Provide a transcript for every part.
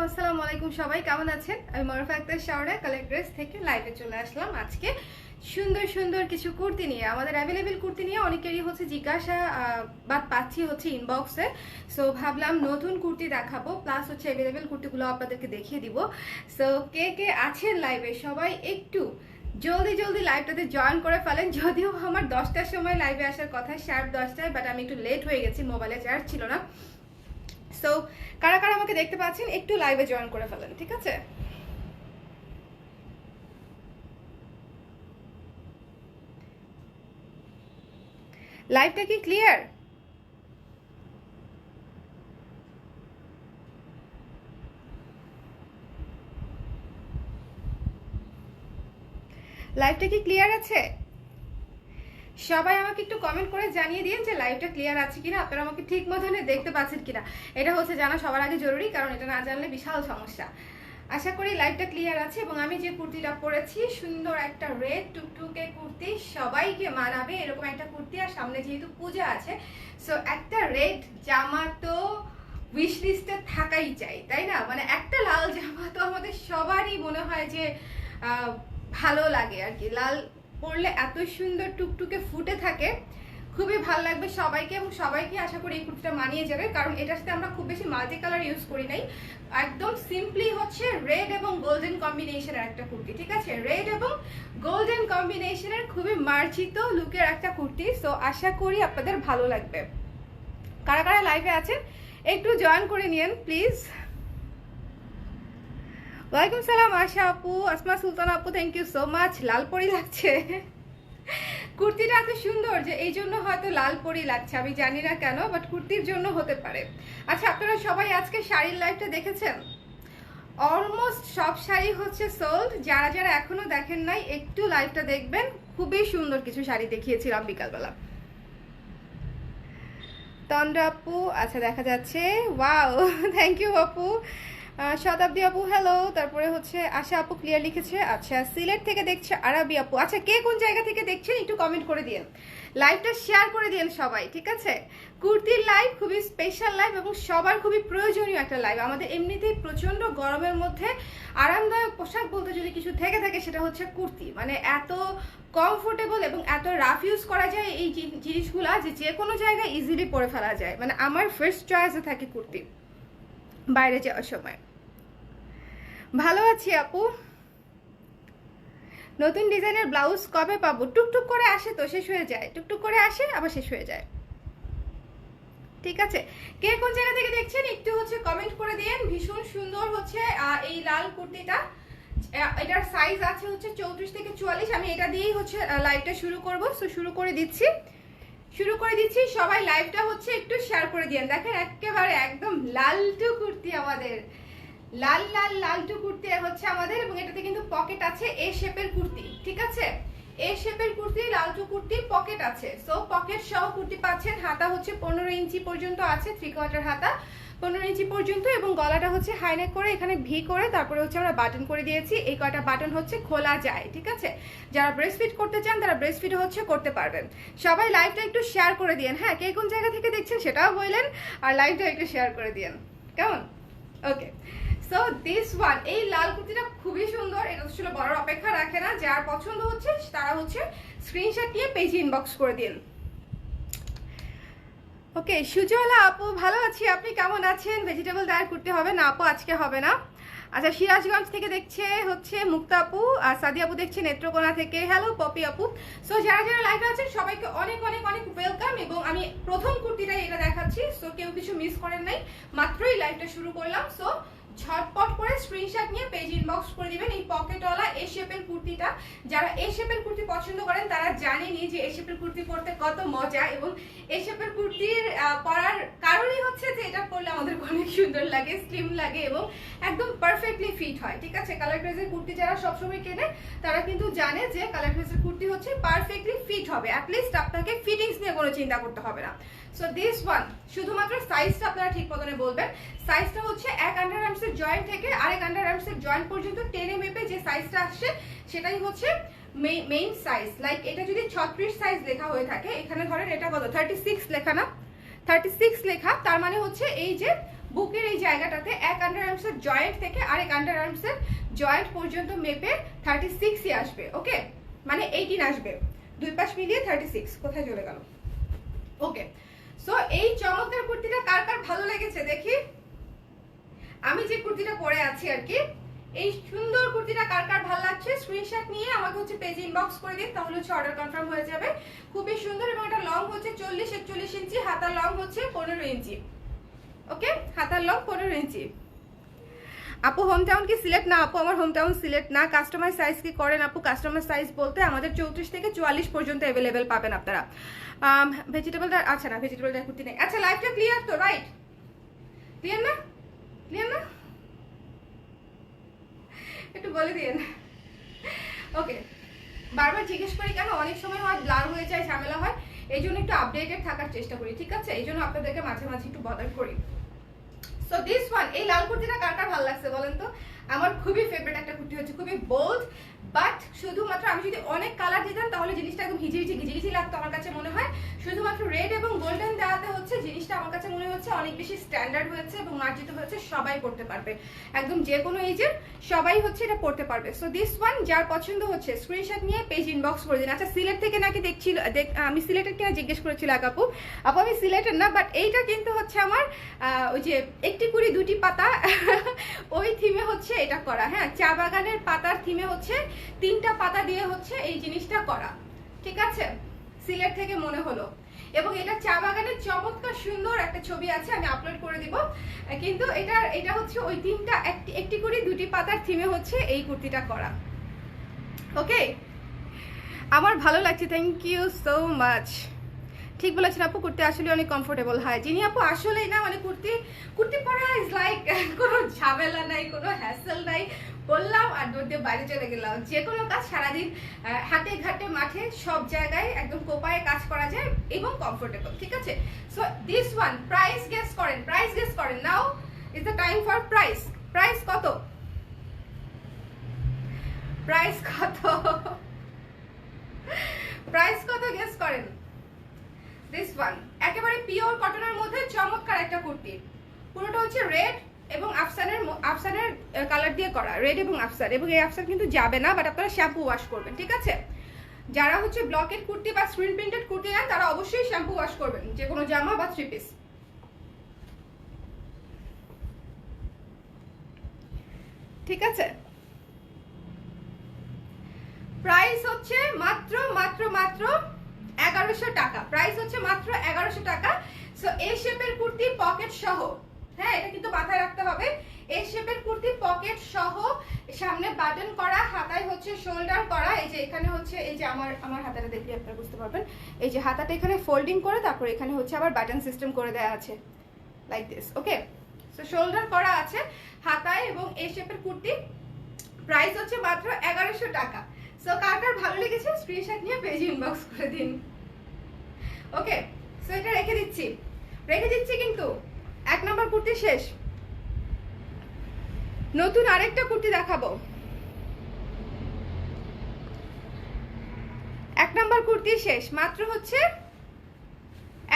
আসসালামু আলাইকুম সবাই কেমন আছেন? আমি মারুফা আক্তার শাওরা কালেক্ট ড্রেস থেকে লাইভে চলে আসলাম আজকে সুন্দর সুন্দর কিছু কুর্তি নিয়ে। আমাদের অ্যাভেলেবেল কুর্তি নিয়ে অনেকেরই হচ্ছে জিজ্ঞাসা বাদ পাচ্ছি হচ্ছে ইনবক্সে। সো ভাবলাম নতুন কুর্তি দেখাবো, প্লাস হচ্ছে অ্যাভেলেবেল কুর্তিগুলো আপনাদেরকে দেখিয়ে দিব। সো কে কে আছেন লাইভে সবাই একটু জলদি জলদি লাইভটাতে জয়েন করে ফেলেন। যদিও আমার 10টার সময় লাইভে আসার কথা, শার্প 10টায়, বাট আমি একটু লেট হয়ে গেছি, মোবাইলে চার্জ ছিল না। সো কারা কারা আমাকে দেখতে পাচ্ছেন একটু লাইভে জয়েন করে ফেলেন, ঠিক আছে? লাইভটা কি ক্লিয়ার? লাইভটা কি ক্লিয়ার আছে? সবাই আমাকে একটু কমেন্ট করে জানিয়ে দিন যে লাইভটা ক্লিয়ার আছে কিনা, আপনারা আমাকে ঠিক মতনে দেখতে পাচ্ছেন কিনা। এটা হচ্ছে জানা সবার আগে জরুরি, কারণ এটা না জানলে বিশাল সমস্যা। আশা করি লাইভটা ক্লিয়ার আছে। এবং আমি যে কুর্তিটা পরেছি, সুন্দর একটা রেড টুকটুকে কুর্তি, সবাইকে মানাবে এরকম একটা কুর্তি। আর সামনে যেহেতু পূজা আছে, সো একটা রেড জামা তো উইশ লিস্টে থাকাই চাই, তাই না? মানে একটা লাল জামা তো আমাদের সবারই মনে হয় যে ভালো লাগে আর কি। লাল পরলে এত সুন্দর টুকটুকে ফুটে থাকে, খুবই ভালো লাগবে সবাইকে। এবং সবাইকে আশা করি এই কুর্তিটা মানিয়ে যাবে, কারণ এটার সাথে আমরা খুব বেশি মাল্টি কালার ইউজ করি নাই। একদম সিম্পলি হচ্ছে রেড এবং গোল্ডেন কম্বিনেশনের একটা কুর্তি, ঠিক আছে? রেড এবং গোল্ডেন কম্বিনেশনের খুবই মার্জিত লুকের একটা কুর্তি। সো আশা করি আপনাদের ভালো লাগবে। কারা কারা লাইভে আছেন একটু জয়েন করে নিন প্লিজ। ওয়ালাইকুম সালাম আশা আপু, আসমা সুলতানা আপু, থ্যাংক ইউ সো মাচ। লাল পরি লাগছে কুর্তিটা এত সুন্দর যে এই জন্য হয়তো লাল পরি লাগছে, আমি জানি না কেন, বাট কুর্তির জন্য হতে পারে। আচ্ছা, আপনারা সবাই আজকে শাড়ির লাইভটা দেখেছেন? অলমোস্ট সব শাড়ি হচ্ছে সোল্ড। যারা যারা এখনো দেখেন নাই একটু লাইভটা দেখবেন, খুবই সুন্দর কিছু শাড়ি দেখিয়েছিলাম বিকালবেলা। তন্দ্রা আপু, আচ্ছা দেখা যাচ্ছে, ওয়াও থ্যাংক ইউ আপু। শতাব্দী আপু হ্যালো। তারপরে হচ্ছে আশা আপু ক্লিয়ার লিখেছে। আচ্ছা, সিলেট থেকে দেখছে আরাবি আপু। আচ্ছা, কে কোন জায়গা থেকে দেখছেন একটু কমেন্ট করে দিন, লাইভটা শেয়ার করে দিন সবাই, ঠিক আছে? কুর্তির লাইভ খুবই স্পেশাল লাইভ এবং সবার খুবই প্রয়োজনীয় একটা লাইভ। আমাদের এমনিতেই প্রচন্ড গরমের মধ্যে আরামদায়ক পোশাক বলতে যদি কিছু থেকে থাকে সেটা হচ্ছে কুর্তি। মানে এত কমফোর্টেবল এবং এত রাফ ইউজ করা যায় এই জিনিসগুলা যে কোনো জায়গায় ইজিলি পরে ফেলা যায়। মানে আমার ফার্স্ট চয়েসে থাকে কুর্তি বাইরে যাওয়ার সময়। ভালো আছি আপু। নতুন ডিজাইনের ব্লাউজ কবে পাবো? টুকটুক করে আসে তো শেষ হয়ে যায়, টুকটুক করে আসে আবার শেষ হয়ে যায়, ঠিক আছে? কে কোন জায়গা থেকে দেখছেন একটু হচ্ছে কমেন্ট করে দিন। ভীষণ সুন্দর হচ্ছে এই লাল কুর্তিটা। এটার সাইজ আছে হচ্ছে 34 থেকে 44। আমি এটা দিয়েই হচ্ছে লাইভটা শুরু করব। সো শুরু করে দিচ্ছি। সবাই লাইভটা হচ্ছে একটু শেয়ার করে দিন। দেখেন একেবারে একদম লালটু কুর্তি আমাদের, লালটু কুর্তি হচ্ছে আমাদের। এবং এটাতে কিন্তু পকেট আছে, এ শেপের কুর্তি, ঠিক আছে? এ শেপের কুর্তি, লালটু কুর্তি, পকেট আছে। সো পকেট সহ কুর্তি পাচ্ছেন। হাতা হচ্ছে 15 ইঞ্চি পর্যন্ত আছে, 3/4 হাতা 15 ইঞ্চি পর্যন্ত। এবং গলাটা হচ্ছে হাইনেক করে এখানে ভি করে তারপরে হচ্ছে আমরা বাটন করে দিয়েছি। এই কয়টা বাটন হচ্ছে খোলা যায়, ঠিক আছে? যারা ব্রেস্ট ফিট করতে চান তারা ব্রেস্ট ফিট হচ্ছে করতে পারবেন। সবাই লাইভটা একটু শেয়ার করে দিন, হ্যাঁ? কে কোন জায়গা থেকে দেখছেন সেটাও বললেন, আর লাইভটা একটু শেয়ার করে দিন, কেমন? ওকে, সো দিস ওয়ান, এই লাল কুর্তিটা খুবই সুন্দর। এটা আসলে বড় অপেক্ষা রাখে না, যার পছন্দ হচ্ছে তারা হচ্ছে স্ক্রিনশট নিয়ে পেজে ইনবক্স করে দিন। ওকে, সুজলা আপু ভালো আছি, আপনি কেমন আছেন? ভেজিটেবল ডায়েট করতে হবে না আপু, আজকে হবে না। আচ্ছা, সিরাজগঞ্জ থেকে দেখছে হচ্ছে মুক্তা আপু, আর সাদি আপু দেখছে নেত্রকোনা থেকে। হ্যালো পপি আপু। সো যারা যারা লাইভে আছেন সবাইকে অনেক অনেক অনেক ওয়েলকাম। এবং আমি প্রথম কুর্তিটাই এটা দেখাচ্ছি, সো কেউ কিছু মিস করেন নাই, মাত্রই লাইভটা শুরু করলাম। সো ঝটপট করে স্ক্রিনশট নিয়ে পেজ ইনবক্স করে দিবেন এই পকেটওয়ালা এ শেপের কুর্তিটা। যারা এ শেপের কুর্তি পছন্দ করেন তারা জানেনই যে এ শেপের কুর্তি পরতে কত মজা। এবং এ শেপের কুর্তির পরার কারণই হচ্ছে যে এটা পরলে আমাদের অনেক সুন্দর লাগে, স্লিম লাগে এবং একদম পারফেক্টলি ফিট হয়, ঠিক আছে? কালার ড্রেসের কুর্তি যারা সবসময় কেনে তারা কিন্তু জানে যে কালার ড্রেসের কুর্তি হচ্ছে পারফেক্টলি ফিট হবে। অ্যাটলিস্ট আপনাকে ফিটিংস নিয়ে কোনো চিন্তা করতে হবে না। সো দিস ওয়ান, শুধুমাত্র সাইজটা আপনারা ঠিক মতনে বলবেন। সাইজটা হচ্ছে এক আন্ডার আর্মসের জয়েন্ট থেকে আরেক আন্ডার আর্মসের জয়েন্ট পর্যন্ত টেনে মেপে যে সাইজটা আসছে সেটাই হচ্ছে মেইন সাইজ। লাইক এটা যদি 36 সাইজ লেখা হয়ে থাকে, এখানে ধরেন এটা কত 36 লেখা না, 36 লেখা, তার মানে হচ্ছে এই যে বুকের এই জায়গাটাতে এক আন্ডার আর্মসের জয়েন্ট থেকে আরেক আন্ডার আর্মসের জয়েন্ট পর্যন্ত মেপে 36ই আসবে। ওকে, মানে 18 আসবে, দুই পাশ মিলিয়ে 36। কোথায় চলে গেল? ওকে, সো এই চমৎকার কুর্তিটা কার কার ভালো লেগেছে দেখি। আমি যে কুর্তিটা পরে আছি আর কি, এই সুন্দর কুর্তিটা কার কার ভালো লাগছে স্ক্রিনশট নিয়ে আমাকে হচ্ছে পেজে ইনবক্স করে দিন, তাহলে হচ্ছে অর্ডার কনফার্ম হয়ে যাবে। খুবই সুন্দর, এবং এটা লং হচ্ছে 40-41 ইঞ্চি, হাতার লং হচ্ছে 15 ইঞ্চি। ওকে, হাতার লং 15 ইঞ্চি। আপু হোম টাউন কি সিলেক্ট? না আপু, আমার হোম টাউন সিলেক্ট না। কাস্টমাইজ সাইজ কি করেন আপু? কাস্টমাইজ সাইজ বলতে আমাদের 34 থেকে 44 পর্যন্ত অ্যাভেলেবেল পাবেন আপনারা। ভেজিটেবলটা, আচ্ছা না ভেজিটেবলটা কুর্তি নেই। আচ্ছা, লাইভটা ক্লিয়ার তো? রাইট, ক্লিয়ার না? ক্লিয়ার না? একটু বলে দিন। ওকে, বারবার জিজ্ঞেস করি কেন, অনেক সময় হয় ব্লার হয়ে যায়, ঝামেলা হয়, এই জন্য একটু আপডেটেড থাকার চেষ্টা করি, ঠিক আছে? এই জন্য আপনাদেরকে মাঝে মাঝে একটু বদার করি। সো দিস ওয়ান, এই লাল কুর্তিটা কার কার ভালো লাগছে বলেন তো? আমার খুবই ফেভারিট একটা কুর্তি হচ্ছে, খুবই বোল্ড, বাট শুধুমাত্র আমি যদি অনেক কালার দিতাম তাহলে জিনিসটা একদম হিজিহিজি গিজিগিজি লাগতো আমার কাছে মনে হয়। শুধুমাত্র রেড এবং গোল্ডেন দেওয়াতে হচ্ছে জিনিসটা আমার কাছে মনে হচ্ছে অনেক বেশি স্ট্যান্ডার্ড হয়েছে এবং মার্জিত হয়েছে, সবাই পড়তে পারবে, একদম যে কোনো এজের সবাই হচ্ছে এটা পড়তে পারবে। সো দিস ওয়ান যার পছন্দ হচ্ছে স্ক্রিনশট নিয়ে পেজ ইনবক্স করে দিন। আচ্ছা, সিলেট থেকে নাকি দেখছিল, আমি সিলেটের কিনা জিজ্ঞেস করেছিল আপু। আপু আমি সিলেটের না, বাট এইটা কিন্তু হচ্ছে আমার ওই যে একটি কুড়ি দুটি পাতা ওই থিমে হচ্ছে এটা করা। হ্যাঁ, চা বাগানের পাতার থিমে হচ্ছে 3টা পাতা দিয়ে হচ্ছে এই জিনিসটা করা, ঠিক আছে? সিলেট থেকে মনে হলো, এবং এটা চা বাগানের চমৎকার সুন্দর একটা ছবি আছে, আমি আপলোড করে দিব। কিন্তু এটা হচ্ছে ওই 3টা একটি কুড়ি দুটি পাতার থিমে হচ্ছে এই কুর্তিটা করা। ওকে, আমার ভালো লাগছে, থ্যাংক ইউ সো মাচ। ঠিক বলেছেন আপু, কুর্তি আসলে অনেক কমফোর্টেবল হয়। যিনি আপু আসলেই না, মানে কুর্তি পরা ইজ লাইক কোনো ঝামেলা নাই, কোনো হ্যাসেল নাই, বললাম আর দৌড় দিয়ে বাইরে চলে গেলাম। যে কোনো কাজ সারাদিন হাটে ঘাটে মাঠে সব জায়গায় একদম কোপায় কাজ করা যায় এবং কমফোর্টেবল, ঠিক আছে? So this one, price guess করেন, প্রাইস গেস করেন। Now is the time for price. Price কত? প্রাইস কত? প্রাইস কত গেস করেন? দিস ওয়ান একেবারে পিওর কটনের মধ্যে চমৎকার একটা কুর্তি, পুরোটা হচ্ছে রেড এবং আফসানের কালার দিয়ে করা, রেড এবং আফসান, এবং এই আফসান কিন্তু যাবে না, বাট আপনারা শ্যাম্পু ওয়াশ করবেন, ঠিক আছে? যারা হচ্ছে ব্লকেট কুর্তি বা স্ক্রিন প্রিন্টেড কুর্তি নেন তারা অবশ্যই শ্যাম্পু ওয়াশ করবেন, যে কোনো জামা বা 3 পিস। ঠিক আছে, প্রাইস হচ্ছে মাত্র মাত্র মাত্র 1100 টাকা। প্রাইস হচ্ছে মাত্র 1100 টাকা। সো এই শেপের কুর্তি পকেট সহ, হ্যাঁ এটা কিন্তু মাথায় রাখতে হবে, এই শেপের কুর্তি পকেট সহ, সামনে বাটন করা, হাতায় হচ্ছে শোল্ডার করা, এই যে এখানে হচ্ছে এই যে আমার হাতাটা দেখলে আপনারা বুঝতে পারবেন, এই যে হাতাটা এখানে ফোল্ডিং করে তারপর এখানে হচ্ছে আবার বাটন সিস্টেম করে দেওয়া আছে like this. Okay, so shoulder করা আছে হাতায়, এবং এই শেপের কুর্তি প্রাইস হচ্ছে মাত্র 1100 টাকা। সো কার ভালো লেগেছে স্ক্রিনশট নিয়ে পেজে ইনবক্স করে দিন। ওকে, সো এটা রেখে দিচ্ছি কিন্তু 1 নাম্বার কুর্তি শেষ, নতুন আরেকটা কুর্তি দেখাবো। 1 নাম্বার কুর্তি শেষ, মাত্র হচ্ছে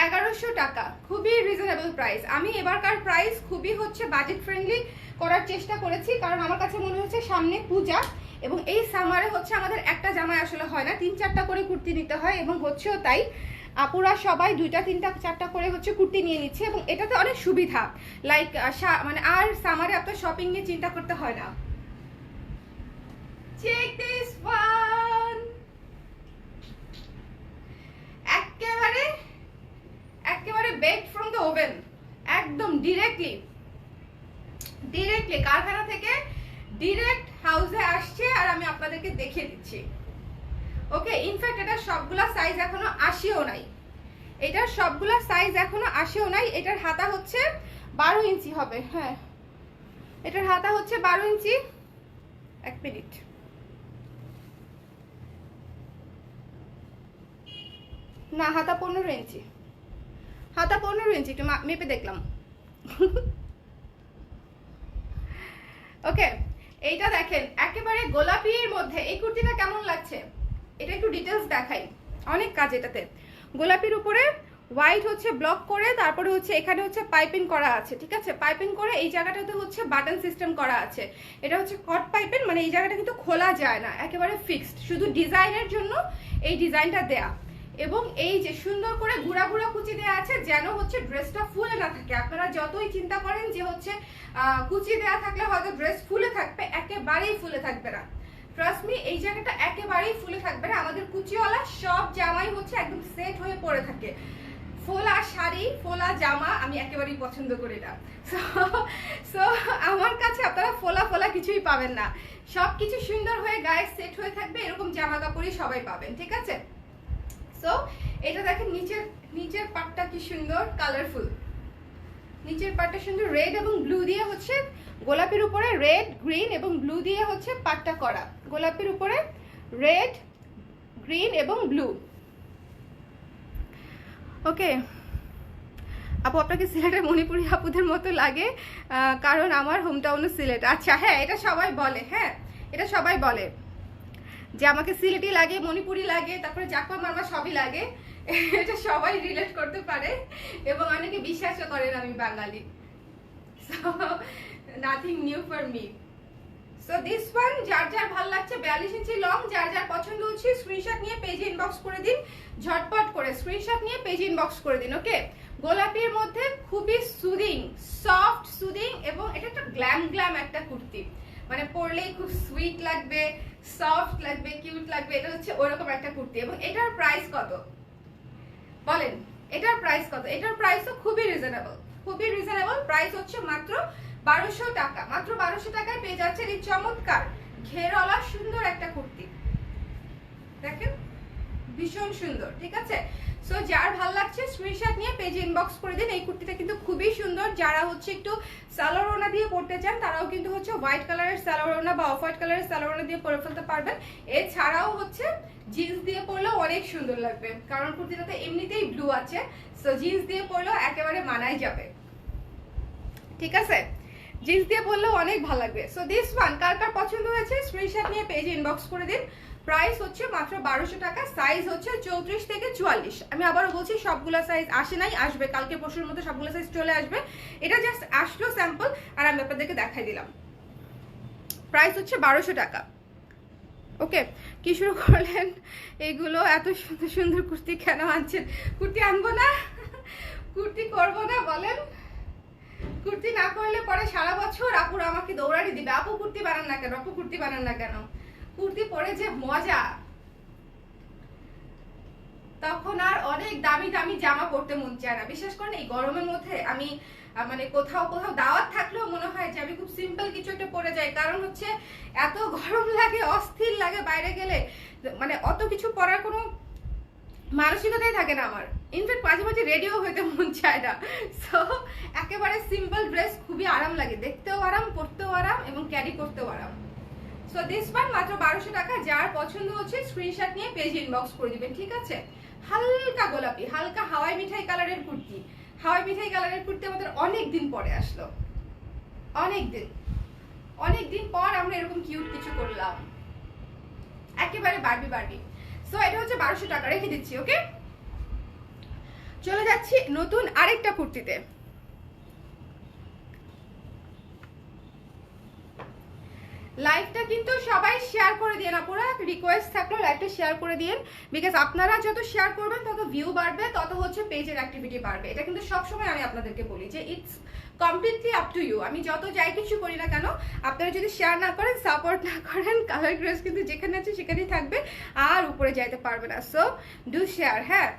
1100 টাকা, খুবই রিজনেবল প্রাইস। আমি এবারকার প্রাইস খুবই হচ্ছে বাজেট ফ্রেন্ডলি করার চেষ্টা করেছি, কারণ আমার কাছে মনে হচ্ছে সামনে পূজা, এবং এই সামারে হচ্ছে আমাদের একটা জামায় আসলে হয় না, 3-4টা করে কুর্তি নিতে হয়, এবং হচ্ছেও তাই। আপুরা সবাই 2টা 3টা 4টা করে হচ্ছে কুর্তি নিয়ে নিচ্ছে, এবং এটাতে অনেক সুবিধা, লাইক মানে আর সামারে আপনার শপিং নিয়ে চিন্তা করতে হয় না। চেক দিস ওয়ান, একেবারে বেকড ফ্রম দ্য ওভেন, একদম ডিরেক্টলি কারখানা থেকে ডিরেক্ট হাউসে আসছে, আর আমি আপনাদেরকে দেখিয়ে দিচ্ছি। ওকে, ইনফ্যাক্ট এটা সবগুলা সাইজ এখনো আসেও নাই, এটার সবগুলা সাইজ এখনো আসেও নাই। এটার হাতা হচ্ছে 12 ইঞ্চি হবে, হ্যাঁ এটার হাতা হচ্ছে 12 ইঞ্চি। 1 মিনিট, না হাতা 15 ইঞ্চি, হাতা 15 ইঞ্চি, একটু মেপে দেখলাম। ওকে, এইটা দেখেন একেবারে গোলাপির মধ্যে, এই কুর্তিটা কেমন লাগছে এটা একটু ডিটেলস দেখাই, অনেক কাজ এটাতে। গোলাপির উপরে হোয়াইট হচ্ছে ব্লক করে, তারপরে হচ্ছে এখানে হচ্ছে পাইপিং করা আছে, ঠিক আছে, পাইপিং করে এই জায়গাটাতে হচ্ছে বাটন সিস্টেম করা আছে। এটা হচ্ছে কট পাইপিং, মানে এই জায়গাটা কিন্তু খোলা যায় না, একেবারে ফিক্সড, শুধু ডিজাইনের জন্য এই ডিজাইনটা দেয়া। এবং এই যে সুন্দর করে ঘুরা ঘুরা কুচি দেওয়া আছে, যেন হচ্ছে ড্রেসটা ফুলে না থাকে। আপনারা যতই চিন্তা করেন যে হচ্ছে কুচি দেওয়া থাকলে হয়তো ড্রেস ফুলে থাকবে, একেবারেই ফুলে থাকবে না। ট্রাস্ট মি, এই জায়গাটা একেবারেই ফুলে থাকবে না। আমাদের কুচিওয়ালা সব জামাই হচ্ছে একদম সেট হয়ে পড়ে থাকে। ফোলা শাড়ি, ফোলা জামা আমি একেবারেই পছন্দ করি না। সো আমার কাছে আপনারা ফোলা ফোলা কিছুই পাবেন না, সব কিছু সুন্দর হয়ে গায়ে সেট হয়ে থাকবে, এরকম জামা কাপড়ই সবাই পাবেন, ঠিক আছে। সো এটা দেখেন নিচের পাটটা কি সুন্দর কালারফুল, নিচের পাটটা সুন্দর রেড এবং ব্লু দিয়ে হচ্ছে, গোলাপির উপরে রেড গ্রিন এবং ব্লু দিয়ে হচ্ছে পাটটা করা, গোলাপির উপরে রেড গ্রিন এবং ব্লু। ওকে আপু, আপনাকে সিলেটের মণিপুরি আপুদের মতো লাগে, কারণ আমার হোম টাউনও সিলেট। আচ্ছা হ্যাঁ, এটা সবাই বলে, হ্যাঁ এটা সবাই বলে যে আমাকে সিলেটি লাগে, মণিপুরি লাগে, তারপরে জাকপা মারমা সবই লাগে। এটা সবাই রিলেট করতে পারে এবং অনেকে বিশ্বাসও করেন আমি বাঙালি। So nothing new for me. So this one যার যার ভালো লাগছে, 42 ইঞ্চি লং, যার যার পছন্দ হচ্ছে স্ক্রিনশট নিয়ে পেজে ইনবক্স করে দিন, ঝটপট করে স্ক্রিনশট নিয়ে পেজে ইনবক্স করে দিন। ওকে, গোলাপির মধ্যে খুবই সুদিং, সফট সুদিং, এবং এটা একটা গ্ল্যাম একটা কুর্তি, মানে পরলেই খুব সুইট লাগবে, সফট লাগবে, কিউট লাগবে। এটা হচ্ছে ওইরকম একটা কুর্তি। এবং এটার প্রাইস কত বলেন? এটার প্রাইস কত? এটার প্রাইসও খুবই রিজনেবল, খুবই রিজনেবল। প্রাইস হচ্ছে মাত্র 1200 টাকা। মাত্র 1200 টাকায় পেয়ে যাচ্ছেন এই চমৎকার ঘেরওয়ালা সুন্দর একটা কুর্তি। দেখেন ভীষণ সুন্দর, ঠিক আছে। সো যার ভালো লাগছে স্ক্রিনশট নিয়ে পেজে ইনবক্স করে দিন। এই কুর্তিটা কিন্তু খুবই সুন্দর। যারা হচ্ছে একটু সালোয়ার ওড়না দিয়ে পরতে চান তারাও কিন্তু হচ্ছে হোয়াইট কালারের সালোয়ার ওড়না বা অফ হোয়াইট কালারের সালোয়ার ওড়না দিয়ে পরে ফেলতে পারবেন। এছাড়াও হচ্ছে জিন্স দিয়ে পরলেও অনেক সুন্দর লাগবে, কারণ কুর্তিটাতে এমনিতেই ব্লু আছে। সো জিন্স দিয়ে পরলেও একেবারে মানাই যাবে, ঠিক আছে, জিন্স দিয়ে পরলেও অনেক ভালো লাগবে। সো দিস ওয়ান কার কার পছন্দ হয়েছে স্ক্রিনশট নিয়ে পেজে ইনবক্স করে দিন। প্রাইস হচ্ছে মাত্র 1200 টাকা। সাইজ হচ্ছে 34 থেকে 44। আমি আবারও বলছি সবগুলো সাইজ আসে নাই, আসবে কালকে পরশুর মধ্যে সবগুলো সাইজ চলে আসবে। এটা জাস্ট আসলো স্যাম্পল আর আমি আপনাদেরকে দেখাই দিলাম। প্রাইস হচ্ছে 1200 টাকা। ওকে, কি শুরু করলেন? এগুলো এত সুন্দর সুন্দর কুর্তি কেন আনছেন? কুর্তি আনবো না, কুর্তি করবো না বলেন? কুর্তি না করলে পরে সারা বছর আপুরা আমাকে দৌড়ানি দিবে, আপু কুর্তি বানান না কেন, আপু কুর্তি বানান না কেন। কুর্তি পরে যে মজা, তখন আর অনেক দামি দামি জামা পরতে মন চায় না। বিশ্বাস করেন এই গরমের মধ্যে আমি মানে কোথাও কোথাও দাওয়াত থাকলেও মনে হয় যে আমি খুব সিম্পল কিছু একটা পরে যাই, কারণ হচ্ছে এত গরম লাগে, অস্থির লাগে বাইরে গেলে, মানে অত কিছু পরার কোনো মানসিকতাই থাকে না আমার। ইনফ্যাক্ট মাঝে মাঝে রেডিও হইতে মন চায় না। সো একেবারে সিম্পল ড্রেস খুবই আরাম লাগে, দেখতেও আরাম, পরতেও আরাম এবং ক্যারি করতেও আরাম। সো দিস ওয়ান মাত্র 1200 টাকা। যার পছন্দ হচ্ছে স্ক্রিনশট নিয়ে পেজ ইনবক্স করে দিবেন, ঠিক আছে। হালকা গোলাপি, হালকা হাওয়াই মিঠাই কালারের কুর্তি। হাওয়াই মিঠাই কালারের কুর্তি আমাদের অনেক দিন পরে আসলো, অনেক দিন পর আমরা এরকম কিউট কিছু করলাম, একেবারে বারবি বারবি। সো এটা হচ্ছে 1200 টাকা, রেখে দিচ্ছি। ওকে, চলে যাচ্ছি নতুন আরেকটা কুর্তিতে। লাইভটা কিন্তু সবাই শেয়ার করে দিন আপুরা, রিকোয়েস্ট থাকলো লাইভটা শেয়ার করে দিন, বিকজ আপনারা যত শেয়ার করবেন তত ভিউ বাড়বে, তত হচ্ছে পেজের অ্যাক্টিভিটি বাড়বে। এটা কিন্তু সবসময় আমি আপনাদেরকে বলি যে it's completely up to you. আমি যত যাই কিছু করি না কেন, আপনারা যদি শেয়ার না করেন, সাপোর্ট না করেন, কালার ড্রেস কিন্তু যেখানে আছে সেখানেই থাকবে, আর উপরে যাইতে পারবে না। So do share. হ্যাঁ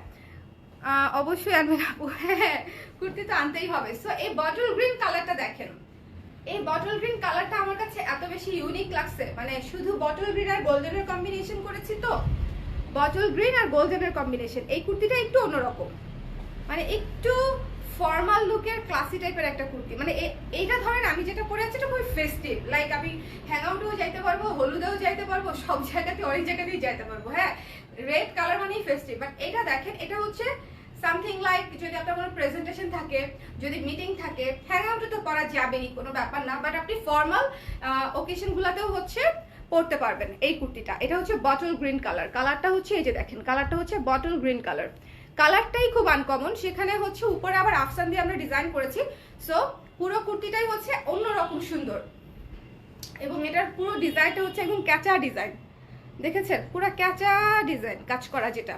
অবশ্যই আনবেন আপু, হ্যাঁ কুর্তি তো আনতেই হবে। সো এই বটল গ্রিন কালারটা দেখেন, এই বটল গ্রিন কালারটা আমার কাছে এত বেশি ইউনিক লাগছে, মানে শুধু বটল গ্রিন আর গোল্ডেনের কম্বিনেশন করেছি তো, বটল গ্রিন আর গোল্ডেনের কম্বিনেশন। এই কুর্তিটা একটু অন্যরকম, মানে একটু ফর্মাল লুকের ক্লাসি টাইপের একটা কুর্তি। মানে এইটা ধরেন আমি যেটা পরে আছি এটা খুবই ফেস্টিভ, লাইক আমি হ্যাংআউটেও যাইতে পারবো, হলুদেও যাইতে পারবো, সব জায়গাতে অনেক জায়গাতেই যাইতে পারবো। হ্যাঁ রেড কালার মানেই ফেস্টিভ, বাট এটা দেখেন এটা হচ্ছে সামথিং লাইক যদি আপনার কোনো প্রেজেন্টেশন থাকে, যদি মিটিং থাকে, হ্যাংআউটে তো করা যাবেই, কোনো ব্যাপার না, বাট আপনি ফর্মাল ওকেশনগুলোতেও হচ্ছে পরতে পারবেন এই কুর্তিটা। এটা হচ্ছে বটল গ্রিন কালার, কালারটা হচ্ছে এই যে দেখেন, কালারটা হচ্ছে বটল গ্রিন কালার। কালারটাই খুব আনকমন, সেখানে হচ্ছে উপরে আবার আফসান দিয়ে আমরা ডিজাইন করেছি। সো পুরো কুর্তিটাই হচ্ছে অন্যরকম সুন্দর, এবং এটার পুরো ডিজাইনটা হচ্ছে একদম ক্যাচা ডিজাইন, দেখেছেন পুরো ক্যাচা ডিজাইন কাজ করা। যেটা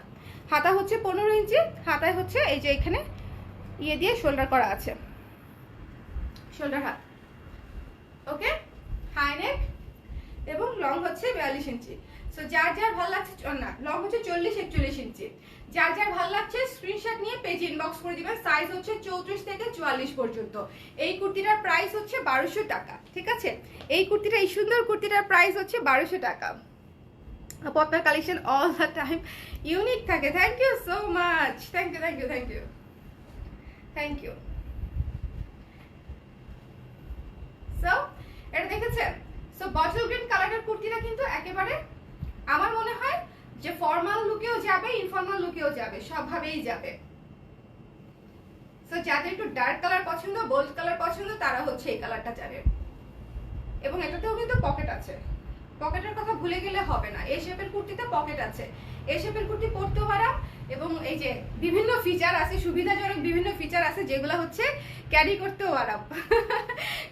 হাতা হচ্ছে 15 ইঞ্চি, হাতায় হচ্ছে এই যে এখানে ইয়ে দিয়ে শোল্ডার করা আছে, শোল্ডার হাত। ওকে, হাই নেক এবং লং হচ্ছে 42 ইঞ্চি। সো যার যার ভালো লাগছে, না লং হচ্ছে 40-41 ইঞ্চি, যার যার ভালো লাগছে স্ক্রিনশট নিয়ে পেজ ইনবক্স করে দিবেন। সাইজ হচ্ছে 34 থেকে 44 পর্যন্ত। এই কুর্তিটার প্রাইস হচ্ছে 1200 টাকা, ঠিক আছে? এই কুর্তিটা, এই সুন্দর কুর্তিটার প্রাইস হচ্ছে 1200 টাকা। আপু আপনার collection all the time unique থাকে। Thank you so much, thank you thank you thank you thank you. So এটা দেখেছেন, সো বটল গ্রিন কালারের কুর্তিটা কিন্তু একেবারে আমার মনে হয় যে ফর্মাল লুকেও যাবে, ইনফর্মাল লুকেও যাবে, সবভাবেই যাবে। সো যাদের একটু ডার্ক কালার পছন্দ, বোল্ড কালার পছন্দ, তারা হচ্ছে এই কালারটা যাবে। এবং এটাতেও কিন্তু পকেট আছে, পকেটের কথা ভুলে গেলে হবে না। এই শেপের কুর্তিতে পকেট আছে, এই শেপের কুর্তি পরতেও আরাম, এবং এই যে বিভিন্ন ফিচার আছে, সুবিধাজনক বিভিন্ন ফিচার আছে, যেগুলো হচ্ছে ক্যারি করতেও আরাম।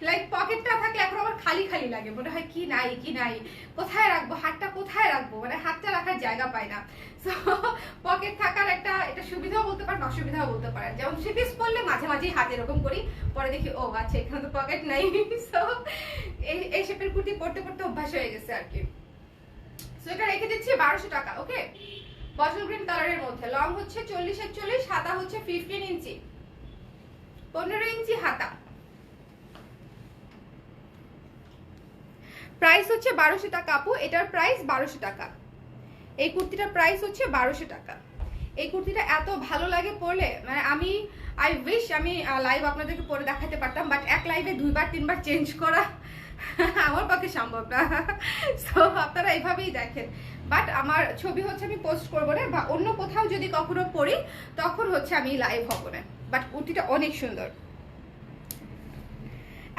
লাইক পকেটটা থাকলে এখন আমার খালি খালি লাগে, মনে হয় কি নাই কি নাই, কোথায় রাখবো হাতটা, কোথায় রাখবো, মানে হাতটা রাখার জায়গা পাই না। সো পকেট থাকার একটা, এটা সুবিধাও বলতে পারেন, অসুবিধাও বলতে পারেন। যেমন থ্রি পিস পরলে মাঝে মাঝেই হাত এরকম করি, পরে দেখি ও আচ্ছা এখানে তো পকেট নাই। সো এই শেপের কুর্তি পরতে পরতে অভ্যাস হয়ে গেছে আর কি। সো এটা রেখে দিচ্ছি 1200 টাকা। ওকে, বটল গ্রিন কালারের মধ্যে, লং হচ্ছে 40-41, হাতা হচ্ছে 15 ইঞ্চি, 15 ইঞ্চি হাতা। প্রাইস হচ্ছে 1200 টাকা আপু, এটার প্রাইস 1200 টাকা। এই কুর্তিটার প্রাইস হচ্ছে 1200 টাকা। এই কুর্তিটা এত ভালো লাগে পরলে, মানে আই উইশ আমি লাইভ আপনাদেরকে পরে দেখাতে পারতাম, বাট এক লাইভে 2-3 বার চেঞ্জ করা আমার পক্ষে সম্ভব না। সো আপনারা এইভাবেই দেখেন, বাট আমার ছবি হচ্ছে আমি পোস্ট করবো না, বা অন্য কোথাও যদি কখনো পড়ি তখন হচ্ছে আমি লাইভ হব না। বাট কুর্তিটা অনেক সুন্দর।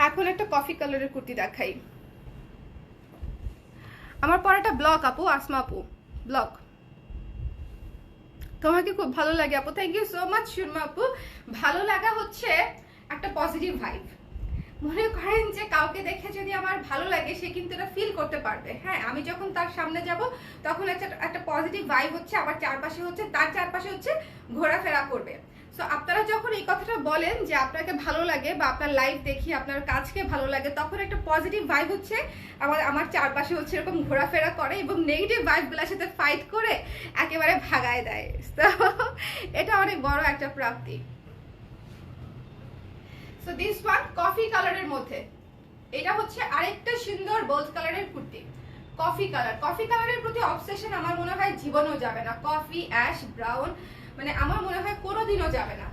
এখন একটা কফি কালারের কুর্তি দেখাই। আমার পরাটা ব্লক আপু, আসমা আপু ব্লক। তোমাকে খুব ভালো লাগে আপু, thank you so much Surma আপু। ভালো লাগা হচ্ছে একটা পজিটিভ ভাইব। মনে করেন যে কাউকে দেখে যদি আমার ভালো লাগে, সে কিন্তু এটা ফিল করতে পারবে। হ্যাঁ, আমি যখন তার সামনে যাব তখন একটা পজিটিভ ভাইব হচ্ছে আমার চারপাশে, হচ্ছে তার চারপাশে হচ্ছে ঘোরাফেরা করবে। সো আপনারা যখন এই কথাটা বলেন যে আপনাকে ভালো লাগে, বা আপনার লাইফ দেখি আপনার কাজকে ভালো লাগে, তখন একটা পজিটিভ ভাইব হচ্ছে আমার চারপাশে হচ্ছে এরকম ঘোরাফেরা করে, এবং নেগেটিভ ভাইবগুলোর সাথে ফাইট করে একেবারে ভাগায় দেয়। তো এটা অনেক বড় একটা প্রাপ্তি। সো দিস ওয়ান কফি কালারের মধ্যে, এটা হচ্ছে আরেকটা সুন্দর বোল্ড কালারের কুর্তি। কফি কালার, কফি কালারের প্রতি অবসেশন আমার মনে হয় জীবনেও যাবে না। কফি, অ্যাশ, ব্রাউন, মানে আমার মনে হয় কোনোদিনও যাবে না।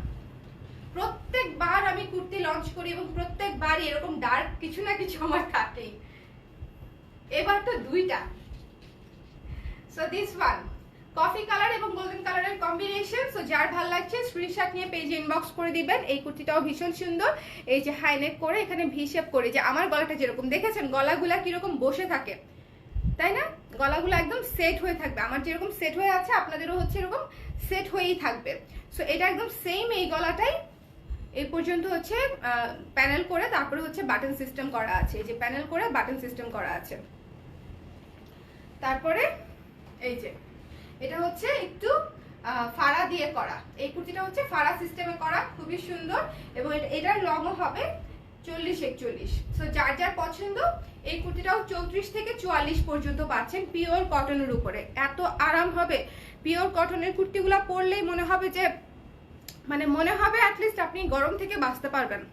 প্রত্যেকবার আমি কুর্তি লঞ্চ করি এবং প্রত্যেকবারই এরকম ডার্ক কিছু না কিছু আমার থাকেই। এবার তো দুইটা। So this one coffee colour এবং গোল্ডেন কালারের কম্বিনেশন। সো যার ভালো লাগছে স্ক্রিনশট নিয়ে পেজে ইনবক্স করে দিবেন। এই কুর্তিটাও ভীষণ সুন্দর। এই যে হাইনেক করে এখানে ভি শেপ করে, যে আমার গলাটা যেরকম দেখেছেন গলাগুলা কিরকম বসে থাকে, তাই না? গলাগুলো একদম সেট হয়ে থাকবে। আমার যেরকম সেট হয়ে আছে আপনাদেরও হচ্ছে এরকম সেট হয়েই থাকবে। সো এটা একদম সেম এই গলাটাই এই পর্যন্ত হচ্ছে প্যানেল করে, তারপরে হচ্ছে বাটন সিস্টেম করা আছে। এই যে প্যানেল করে বাটন সিস্টেম করা আছে। তারপরে এই যে এটা হচ্ছে একটু ফাড়া দিয়ে করা। এই কুর্তিটা হচ্ছে ফাড়া সিস্টেমে করা, খুবই সুন্দর। এবং এটার লংও হবে 40-41। সো যার যার পছন্দ, এই কুর্তিটাও 34 থেকে 44 পর্যন্ত পাচ্ছেন, পিওর কটনের উপরে। এত আরাম হবে পিওর কটনের কুর্তিগুলো পরলেই মনে হবে যে, মানে মনে হবে অ্যাটলিস্ট আপনি গরম থেকে বাঁচতে পারবেন।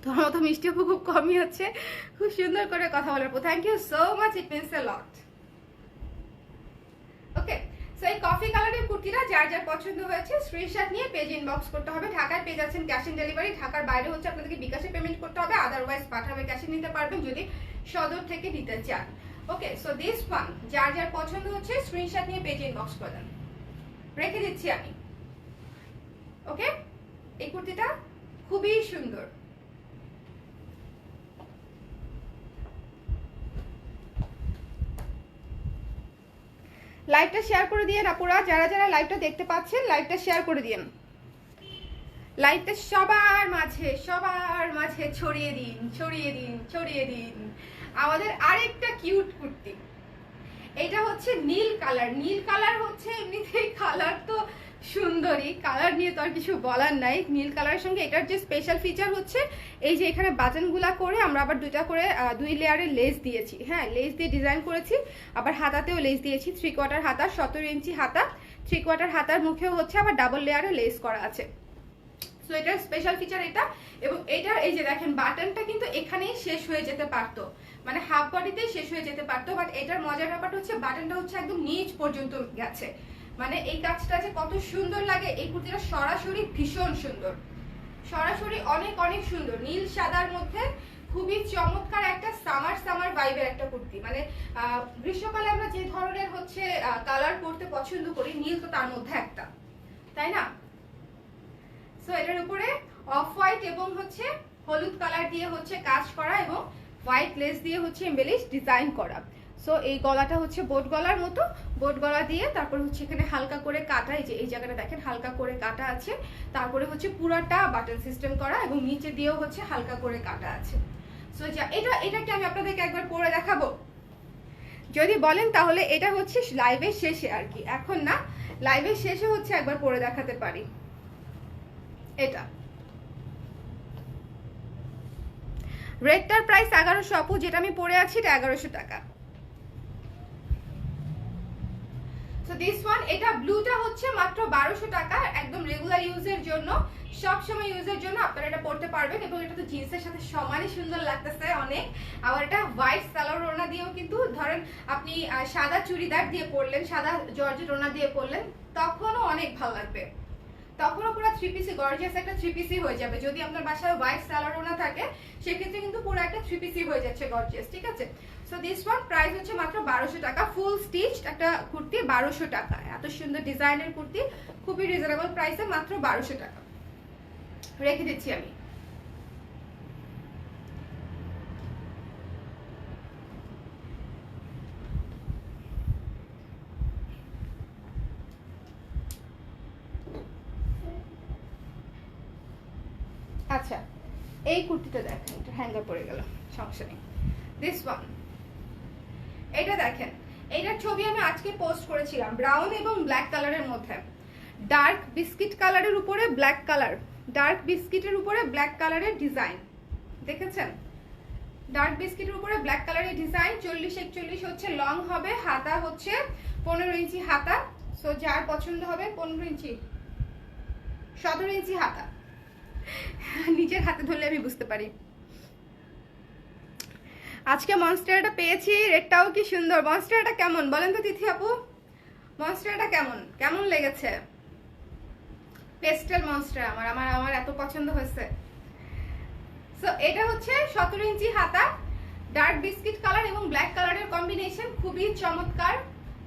তোমার মতো মিষ্টি আপু খুব কমই হচ্ছে, খুব সুন্দর করে কথা বলার পর thank you so much, it means a lot. Okay, so এই কফি কালারের কুর্তিটা যার যার পছন্দ হয়েছে স্ক্রিনশট নিয়ে পেজ ইনবক্স করতে হবে। ঢাকার পেজ আছেন ক্যাশ অন ডেলিভারি, ঢাকার বাইরে হচ্ছে আপনাদেরকে বিকাশে পেমেন্ট করতে হবে, আদারওয়াইজ পাঠাবে ক্যাশে নিতে পারবেন যদি সদর থেকে নিতে চান। ওকে, সো দিস ওয়ান যার যার পছন্দ হচ্ছে স্ক্রিনশট নিয়ে পেজ ইনবক্স করে দেন, রেখে দিচ্ছি আমি। ওকে, এই কুর্তিটা খুবই সুন্দর। লাইভটা শেয়ার করে দিয়েন আপুরা, যারা যারা লাইভটা দেখতে পাচ্ছেন লাইভটা শেয়ার করে দিন, লাইভটা সবার মাঝে ছড়িয়ে দিন, ছড়িয়ে দিন, ছড়িয়ে দিন। আমাদের আরেকটা কিউট কুর্তি, এটা হচ্ছে নীল কালার। নীল কালার হচ্ছে এমনিতেই কালার তো সুন্দরী, কালার নিয়ে তো আর কিছু বলার নাই। নীল কালারের সঙ্গে এটার যে স্পেশাল ফিচার হচ্ছে এই যে এখানে বাটনগুলা করে আমরা আবার দুই লেয়ারের লেস দিয়েছি। হ্যাঁ, লেস দিয়ে ডিজাইন করেছি, আবার হাতাতেও লেস দিয়েছি। 3/4 হাতা, 17 ইঞ্চি হাতা, 3/4 হাতার মুখেও হচ্ছে আবার ডাবল লেয়ারে লেস করা আছে। সো এটার স্পেশাল ফিচার এটা। এবং এটার এই যে দেখেন বাটনটা কিন্তু এখানেই শেষ হয়ে যেতে পারতো, মানে হাফ বডিতেই শেষ হয়ে যেতে পারতো, বাট এটার মজার ব্যাপারটা হচ্ছে বাটনটা হচ্ছে একদম নিচ পর্যন্ত গেছে। মানে এই কাজটা যে কত সুন্দর লাগে, এই কুর্তিটা সরাসরি ভীষণ সুন্দর, সরাসরি অনেক অনেক সুন্দর। নীল সাদার মধ্যে খুবই চমৎকার একটা সামার ভাইবের একটা কুর্তি। মানে গ্রীষ্মকালে আমরা যে ধরনের হচ্ছে কালার পরতে পছন্দ করি, নীল তো তার মধ্যে একটা, তাই না? সো এটার উপরে অফ হোয়াইট এবং হচ্ছে হলুদ কালার দিয়ে হচ্ছে কাজ করা এবং হোয়াইট লেস দিয়ে হচ্ছে এমবেলিশ ডিজাইন করা। সো এই গলাটা হচ্ছে বোট গলার মতো, বোট গলা দিয়ে তারপর হচ্ছে এখানে হালকা করে কাটা, এই যে এই জায়গাটা দেখেন হালকা করে কাটা আছে, তারপরে হচ্ছে পুরাটা বাটন সিস্টেম করা এবং নিচে দিয়েও হচ্ছে হালকা করে কাটা আছে। সো এটাকে আমি আপনাদেরকে একবার পরে দেখাবো যদি বলেন, তাহলে এটা হচ্ছে লাইভের শেষে আর কি, এখন না, লাইভের শেষে হচ্ছে একবার পরে দেখাতে পারি। এটা রেডটার প্রাইস 1100 আপু, যেটা আমি পরে আছি এটা 1100 টাকা। সো দিস ওয়ান, এটা ব্লুটা হচ্ছে মাত্র 1200 টাকা, একদম রেগুলার ইউজের জন্য, সব সময় ইউজের জন্য আপনারা এটা পরতে পারবেন। এবং এটা তো জিন্সের সাথে সমানই সুন্দর লাগতেছে অনেক। আবার এটা হোয়াইট সালোয়ার ওড়না দিয়েও কিন্তু ধরেন আপনি সাদা চুড়িদার দিয়ে পরলেন, সাদা জর্জেট ওড়না দিয়ে পরলেন, তখনও অনেক ভালো লাগবে, তখনও পুরো 3 পিসি গর্জিয়াস একটা 3 পিসি হয়ে যাবে। যদি আপনার বাসায় হোয়াইট সালোয়ার ওড়না থাকে সেক্ষেত্রে কিন্তু পুরো একটা 3 পিসি হয়ে যাচ্ছে গর্জিয়াস, ঠিক আছে? সো দিস ওয়ান প্রাইস হচ্ছে মাত্র 1200 টাকা, ফুল স্টিচড একটা কুর্তি 1200 টাকা। এত সুন্দর ডিজাইনের কুর্তি খুবই রিজনেবল প্রাইসে মাত্র 1200 টাকা রেখে দিচ্ছি আমি। আচ্ছা, এই কুর্তিটা দেখেন, এটা হ্যাঙ্গার পড়ে গেল, সমস্যা নেই। দিস ওয়ান, এটা দেখেন, এইটার ছবি আমি আজকে পোস্ট করেছিলাম, ব্রাউন এবং ব্ল্যাক কালারের মধ্যে, ডার্ক বিস্কিট কালারের উপরে ব্ল্যাক কালার, ডার্ক বিস্কিটের উপরে ব্ল্যাক কালারের ডিজাইন, দেখেছেন? ডার্ক বিস্কিটের উপরে ব্ল্যাক কালারের ডিজাইন, 40-41 হচ্ছে লং হবে, হাতা হচ্ছে 15 ইঞ্চি হাতা। সো যার পছন্দ হবে 15 ইঞ্চি 17 ইঞ্চি হাতা, নিজের হাতে ধরলে আমি বুঝতে পারি। আজকে মনস্টারটা পেয়েছি, রেডটাও কি সুন্দর। মনস্টারটা কেমন বলেন তো তিথি আপু, মনস্টারটা কেমন কেমন লেগেছে? পেস্টেল মনস্টার আমার আমার আমার এত পছন্দ হয়েছে। সো এটা হচ্ছে 17 ইঞ্চি হাতা, ডার্ক বিস্কিট কালার এবং ব্ল্যাক কালারের কম্বিনেশন, খুবই চমৎকার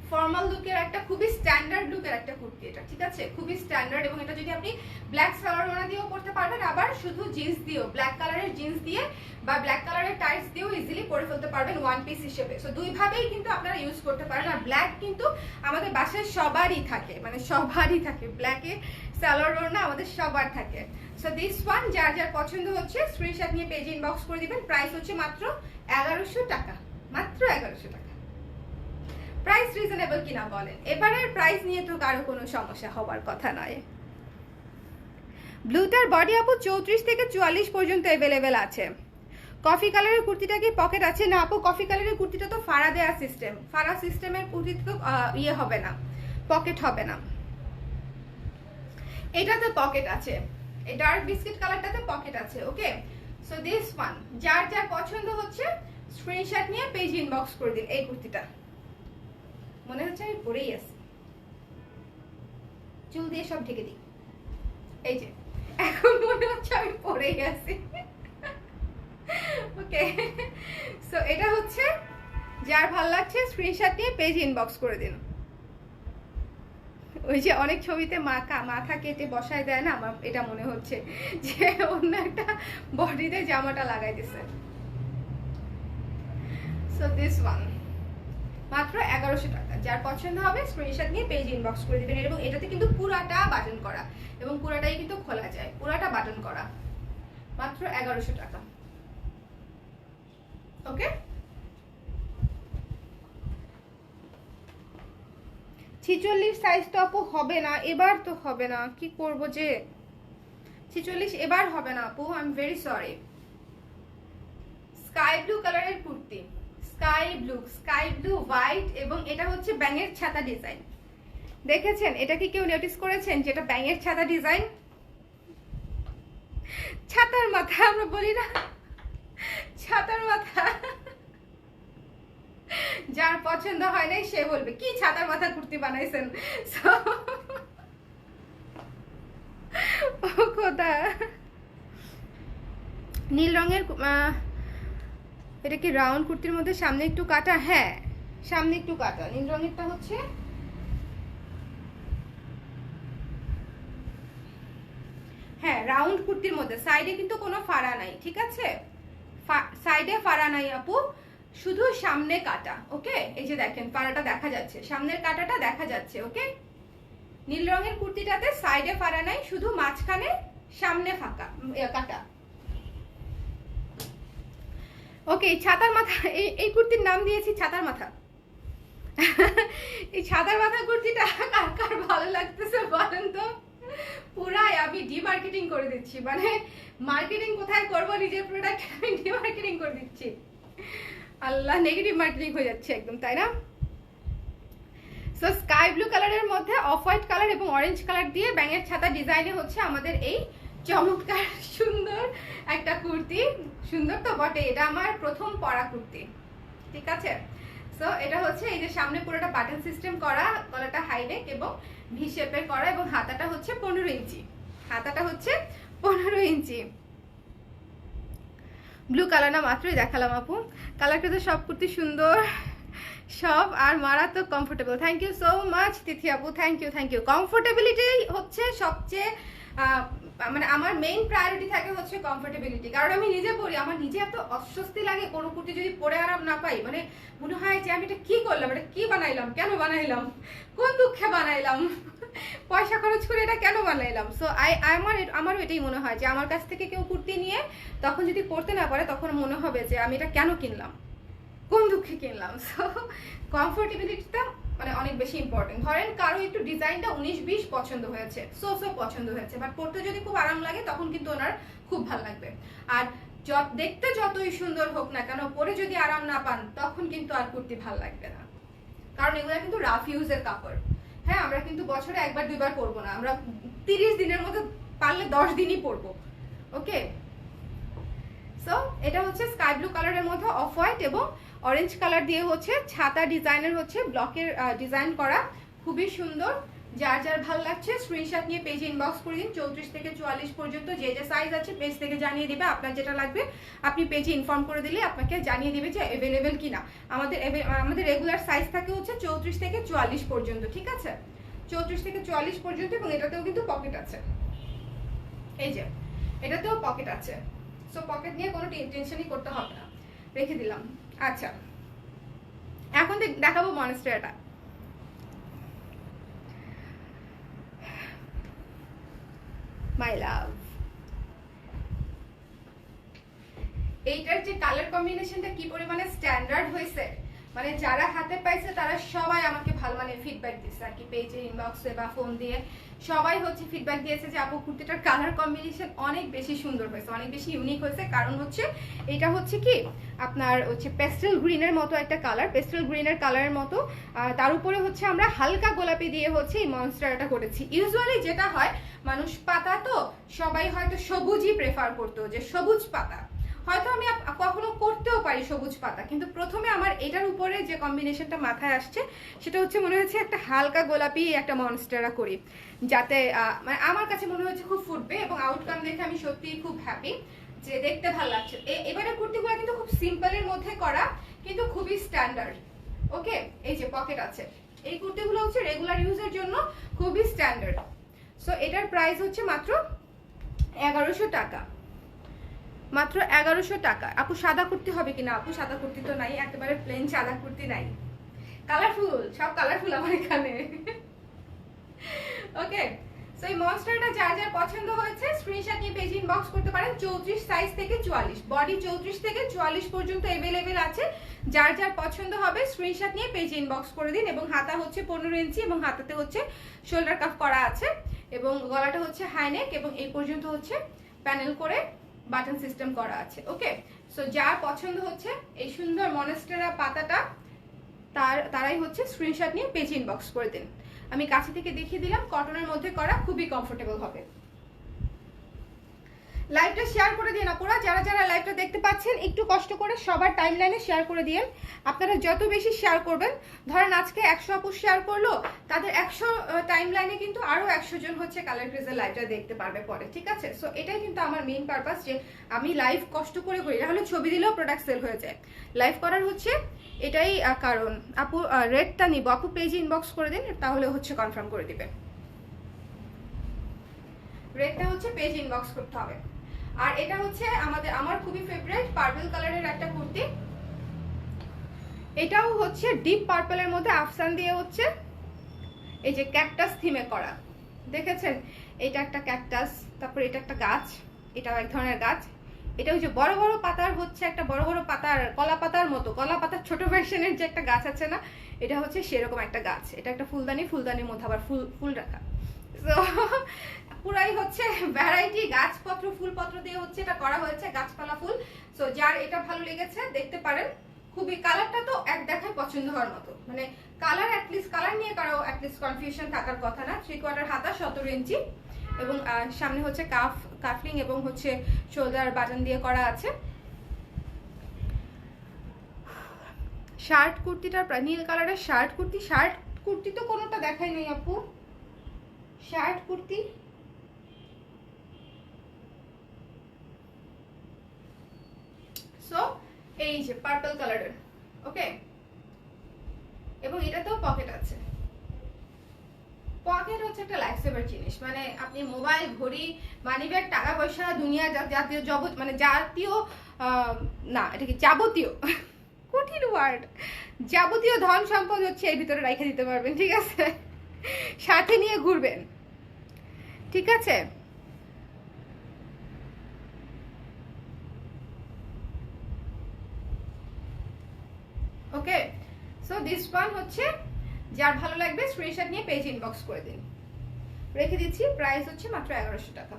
ফর্মাল লুকের একটা, খুবই স্ট্যান্ডার্ড লুকের একটা কুর্তি এটা, ঠিক আছে? খুবই স্ট্যান্ডার্ড। এবং এটা যদি আপনি ব্ল্যাক সালোয়ার ওড়না দিয়েও পরতে পারবেন, আবার শুধু জিন্স দিয়েও, ব্ল্যাক কালারের জিন্স দিয়ে বা ব্ল্যাক কালারের টাইটস দিয়েও ইজিলি পরে ফেলতে পারবেন ওয়ান পিস হিসেবে। সো দুই ভাবেই কিন্তু আপনারা ইউজ করতে পারেন। আর ব্ল্যাক কিন্তু আমাদের বাসায় সবারই থাকে, মানে সবারই থাকে, ব্ল্যাকে সালোয়ার ওড়না আমাদের সবার থাকে। সো দিস ওয়ান যার যার পছন্দ হচ্ছে স্ক্রিনশট নিয়ে পেজে ইনবক্স করে দিবেন। প্রাইস হচ্ছে মাত্র 1100 টাকা, মাত্র 1100 টাকা। প্রাইস রিজনেবল কিনা বলেন? এবারের প্রাইস নিয়ে তো কারো কোনো সমস্যা হবার কথা নয়। ব্লুটার বডি আপু 34 থেকে 44 পর্যন্ত অ্যাভেলেবেল আছে। কফি কালারের কুর্তিটা কি পকেট আছে? না আপু, কফি কালারের কুর্তিটা তো ফাড়া দেওয়া সিস্টেম, ফাড়া সিস্টেমের কুর্তিতে তো ইয়ে হবে না, পকেট হবে না। এটাতে পকেট আছে, এই ডার্ক বিস্কিট কালারটাতে পকেট আছে। ওকে, সো দিস ওয়ান যার যার পছন্দ হচ্ছে স্ক্রিনশট নিয়ে পেজ ইনবক্স করে দিন। এই কুর্তিটা মনে হচ্ছে আমি পরেই আছি, চুল দিয়ে সব ঢেকে দিই, এই যে এখন মনে হচ্ছে আমি পরেই আছি। ওকে, সো এটা হচ্ছে যার ভালো লাগছে স্ক্রিনশট নিয়ে পেজ ইনবক্স করে দিন। ওই যে অনেক ছবিতে মাথা কেটে বসায় দেয় না, আমার এটা মনে হচ্ছে যে অন্য একটা বডিতে জামাটা লাগাই দিছে। সো দিস ওয়ান মাত্র 1100 টাকা। যার পছন্দ হবে স্ক্রিনশট নিয়ে পেজ ইনবক্স করে দিবেন। এবং এটাতে কিন্তু পুরাটা বাটন করা এবং পুরাটাই কিন্তু খোলা যায়, পুরাটা বাটন করা, মাত্র 1100 টাকা। ওকে, 46 সাইজ তো আপু হবে না এবার, তো হবে না, কি করব যে 46 এবার হবে না আপু, I am very sorry. Sky blue কালারের কুর্তি, স্কাই ব্লু হোয়াইট, এবং এটা হচ্ছে ব্যাঙের ছাতা ডিজাইন। দেখেছেন এটা কি কেউ নোটিস করেছেন যেটা ব্যাঙের ছাতা ডিজাইন? ছাতার মাথা আমরা বলি না, ছাতার মাথা। যার পছন্দ হয় নাই সে বলবে কি ছাতার মাথা কুর্তি বানাইছেন। ও খোদা, নীল রঙের এটা কি রাউন্ড কুর্তির মধ্যে সামনে একটু কাটা? হ্যাঁ সামনে একটু কাটা। নীল রঙেরটা হচ্ছে হ্যাঁ রাউন্ড কুর্তির মধ্যে, সাইডে কিন্তু কোনো ফাড়া নাই, ঠিক আছে? সাইডে ফাড়া নাই আপু, শুধু সামনে কাটা। ওকে, এই যে দেখেন ফাড়াটা দেখা যাচ্ছে, সামনের কাটাটা দেখা যাচ্ছে। ওকে, নীল রঙের কুর্তিটাতে সাইডে ফাড়া নাই, শুধু মাঝখানে সামনে ফাঁকা কাটা। ওকে, ছাতার মাথা, এই কুর্তির নাম দিয়েছি ছাতার মাথা। এই ছাতার মাথা কুর্তিটা কার কার ভালো লাগতেছে বলেন তো? পুরাই আমি ডিমার্কেটিং করে দিচ্ছি, মানে মার্কেটিং কোথায় করব নিজের প্রোডাক্ট আমি ডিমার্কেটিং করে দিচ্ছি। আল্লাহ, নেগেটিভ মার্কেটিং হয়ে যাচ্ছে একদম, তাই না? সো স্কাই ব্লু কালারের মধ্যে অফ হোয়াইট কালার এবং অরেঞ্জ কালার দিয়ে ব্যাঙের ছাতা ডিজাইনে হচ্ছে আমাদের এই চমৎকার সুন্দর একটা কুর্তি। সুন্দর তো বটে, এটা আমার প্রথম পরা কুর্তি, ঠিক আছে? সো এটা হচ্ছে এই যে সামনে পুরোটা বাটন সিস্টেম করা, গলাটা হাই নেক এবং ভি শেপের করা, এবং হাতাটা হচ্ছে 15 ইঞ্চি, হাতাটা হচ্ছে 15 ইঞ্চি। ব্লু কালার না মাত্রই দেখালাম আপু, কালারটা তো সব কুর্তি সুন্দর সব, আর মারাত্মক comfortable. Thank you so much Tithi আপু, থ্যাংক ইউ। কমফোর্টেবিলিটি হচ্ছে সবচেয়ে মানে আমার মেইন প্রায়োরিটি থাকে হচ্ছে কমফোর্টেবিলিটি, কারণ আমি নিজে পরি, আমার নিজে এত অস্বস্তি লাগে কোনো কুর্তি যদি পরে আরাম না পাই, মানে মনে হয় যে আমি এটা কি করলাম, এটা কি বানাইলাম, কেন বানাইলাম, কোন দুঃখে বানাইলাম, পয়সা খরচ করে এটা কেন বানাইলাম। সো আমারও এটাই মনে হয় যে আমার কাছ থেকে কেউ কুর্তি নিয়ে তখন যদি পরতে না পারে তখন মনে হবে যে আমি এটা কেন কিনলাম, কোন দুঃখে কিনলাম। সো কমফোর্টেবিলিটিটা মানে অনেক বেশি ইম্পর্টেন্ট। ধরেন কারো একটু ডিজাইনটা 19-20 পছন্দ হয়েছে, সো পছন্দ হয়েছে, বাট পরতে যদি খুব আরাম লাগে তখন কিন্তু ওনার খুব ভালো লাগবে। আর দেখতে যতই সুন্দর হোক না কেন, পরে যদি আরাম না পান তখন কিন্তু আর কুর্তি ভালো লাগবে না, কারণ এগুলো কিন্তু রাফ ইউজের কাপড়। হ্যাঁ, আমরা কিন্তু বছরে একবার দুইবার পরবো না, আমরা 30 দিনের মধ্যে পারলে 10 দিনই পরবো। ওকে, সো এটা হচ্ছে স্কাই ব্লু কালারের মধ্যে অফ হোয়াইট এবং অরেঞ্জ কালার দিয়ে হচ্ছে ছাতা ডিজাইনের হচ্ছে ব্লকের ডিজাইন করা, খুবই সুন্দর। যার যার ভালো লাগছে স্ক্রিনশট নিয়ে পেজে ইনবক্স করে দিন। 34 থেকে 44 পর্যন্ত যে যে সাইজ আছে পেজ থেকে জানিয়ে দিবে, আপনার যেটা লাগবে আপনি পেজে ইনফর্ম করে দিলে আপনাকে জানিয়ে দিবে যে অ্যাভেলেবেল কিনা। আমাদের রেগুলার সাইজ থাকে হচ্ছে 34 থেকে 44 পর্যন্ত, ঠিক আছে? 34 থেকে 44 পর্যন্ত, এবং এটাতেও কিন্তু পকেট আছে, এই যে এটাতেও পকেট আছে। সো পকেট নিয়ে কোনো টেনশনই করতে হবে না, রেখে দিলাম। আচ্ছা, এখন দেখাবো মনস্টেরাটা। মাই লাভ, এইটার যে কালার কম্বিনেশনটা কি পরিমাণে স্ট্যান্ডার্ড হয়েছে, মানে যারা হাতে পাইছে তারা সবাই আমাকে ভালো মানে ফিডব্যাক দিচ্ছে আর কি, পেজে ইনবক্সে বা ফোন দিয়ে সবাই হচ্ছে ফিডব্যাক দিয়েছে যে আপু কুর্তিটার কালার কম্বিনেশন অনেক বেশি সুন্দর হয়েছে, অনেক বেশি ইউনিক হয়েছে। কারণ হচ্ছে এটা হচ্ছে কি আপনার হচ্ছে পেস্টেল গ্রিনের মতো একটা কালার, পেস্টেল গ্রিনের কালারের মতো, তার উপরে হচ্ছে আমরা হালকা গোলাপি দিয়ে হচ্ছে এই মনস্টারটা করেছি। ইউজুয়ালি যেটা হয় মানুষ পাতা তো সবাই হয়তো সবুজই প্রেফার করতো, যে সবুজ পাতা, হয়তো আমি কখনো করতেও পারি সবুজ পাতা, কিন্তু প্রথমে আমার এটার উপরে যে কম্বিনেশনটা মাথায় আসছে সেটা হচ্ছে মনে হচ্ছে একটা হালকা গোলাপি একটা মনস্টারা করি, যাতে মানে আমার কাছে মনে হচ্ছে খুব ফুটবে, এবং আউটকাম দেখে আমি সত্যিই খুব হ্যাপি যে দেখতে ভালো লাগছে। এবারে কুর্তিগুলো কিন্তু খুব সিম্পলের মধ্যে করা, কিন্তু খুবই স্ট্যান্ডার্ড। ওকে, এই যে পকেট আছে, এই কুর্তিগুলো হচ্ছে রেগুলার ইউজের জন্য খুবই স্ট্যান্ডার্ড। সো এটার প্রাইস হচ্ছে মাত্র 1100 টাকা, মাত্র 1100 টাকা। আপু সাদা কুর্তি হবে কিনা? আপু সাদা কুর্তি তো নাই, একেবারে প্লেন সাদা কুর্তি নাই। কালারফুল, সব কালারফুল আমার এখানে। ওকে, সো এই মনস্টারটা যার যার পছন্দ হয়েছে স্ক্রিনশট নিয়ে পেজ ইনবক্স করতে পারেন। 34 সাইজ থেকে 44, বডি 34 থেকে 44 পর্যন্ত अवेलेबल আছে। যার যার পছন্দ হবে স্ক্রিনশট নিয়ে পেজ ইনবক্স করে দিন। এবং হাতা হচ্ছে 15 ইঞ্চি এবং হাতাতে হচ্ছে শোল্ডার কাফ করা আছে এবং গলাটা হচ্ছে হাই নেক এবং এই পর্যন্ত হচ্ছে প্যানেল করে বাটন সিস্টেম করা আছে। ওকে, সো যার পছন্দ হচ্ছে এই সুন্দর মনস্টেরা পাতাটা তারাই হচ্ছে স্ক্রিনশট নিয়ে পেজ ইনবক্স করে দিন। আমি কাছে থেকে দেখিয়ে দিলাম, কটনের মধ্যে করা, খুবই কমফোর্টেবল হবে। লাইভটা শেয়ার করে দিন আপুরা, যারা যারা লাইভটা দেখতে পাচ্ছেন একটু কষ্ট করে সবার টাইমলাইনে শেয়ার করে দিন। আপনারা যত বেশি শেয়ার করবেন, ধরেন আজকে 100 আপু শেয়ার করলো, তাদের 100 টাইমলাইনে কিন্তু আরো 100 জন হচ্ছে কালার ক্রেজের লাইভটা দেখতে পারবে পরে, ঠিক আছে? সো এটাই কিন্তু আমার মেইন পারপাস, যে আমি লাইভ কষ্ট করে করি, তাহলে ছবি দিলেও প্রোডাক্ট সেল হয়ে যায়। লাইভ করার হচ্ছে এটাই কারণ। আপু রেটটা নিব, আপু পেজে ইনবক্স করে দিন, তাহলে হচ্ছে কনফার্ম করে দিবে। রেটটা হচ্ছে পেজ ইনবক্স করতে হবে। আর এটা হচ্ছে আমার খুবই ফেভারিট পার্পল কালারের একটা কুর্তি। এটাও হচ্ছে ডিপ পার্পলের মধ্যে আফসান দিয়ে হচ্ছে এই যে ক্যাকটাস থিমে করা, দেখেছেন? এটা একটা ক্যাকটাস, তারপর এটা একটা গাছ, এটাও এক ধরনের গাছ। এটা ওই যে বড় বড় পাতার হচ্ছে একটা বড় বড় পাতার, কলা পাতার মতো, কলা পাতার ছোট ভার্সনের যে একটা গাছ আছে না, এটা হচ্ছে সেরকম একটা গাছ। এটা একটা ফুলদানির মধ্যে আবার ফুল রাখা। তো পুরাই হচ্ছে ভ্যারাইটি গাছপত্র ফুলপত্র দিয়ে হচ্ছে এটা করা হয়েছে, গাছপালা ফুল। সো যার এটা ভালো লেগেছে দেখতে পারেন। খুবই কালারটা তো এক দেখায় পছন্দ হওয়ার মতো, মানে কালার অ্যাটলিস্ট কালার নিয়ে কারো অ্যাটলিস্ট কনফিউশন থাকার কথা না। 3/4 হাতা 17 ইঞ্চি এবং সামনে হচ্ছে কাফলিং এবং হচ্ছে শোল্ডার বাটন দিয়ে করা আছে। শার্ট কুর্তিটার নীল কালারের শার্ট কুর্তি তো কোনোটা দেখাই নেই আপু। শার্ট কুর্তি সো এই যে পার্পল কালারের। ওকে, এবং এটাতেও পকেট আছে। পকেট হচ্ছে একটা লাইফ সেভার জিনিস, মানে আপনি মোবাইল, ঘড়ি, মানিব্যাগ, টাকা পয়সা, দুনিয়া জাতীয় জাতীয় না এটা কি যাবতীয় কঠিন ওয়ার্ড, যাবতীয় ধন সম্পদ হচ্ছে এর ভিতরে রেখে দিতে পারবেন, ঠিক আছে? সাথে নিয়ে ঘুরবেন, ঠিক আছে? ওকে, সো দিস ওয়ান হচ্ছে যার ভালো লাগবে স্ক্রিনশট নিয়ে পেজ ইনবক্স করে দিন। রেখে দিচ্ছি, প্রাইস হচ্ছে মাত্র 1100 টাকা।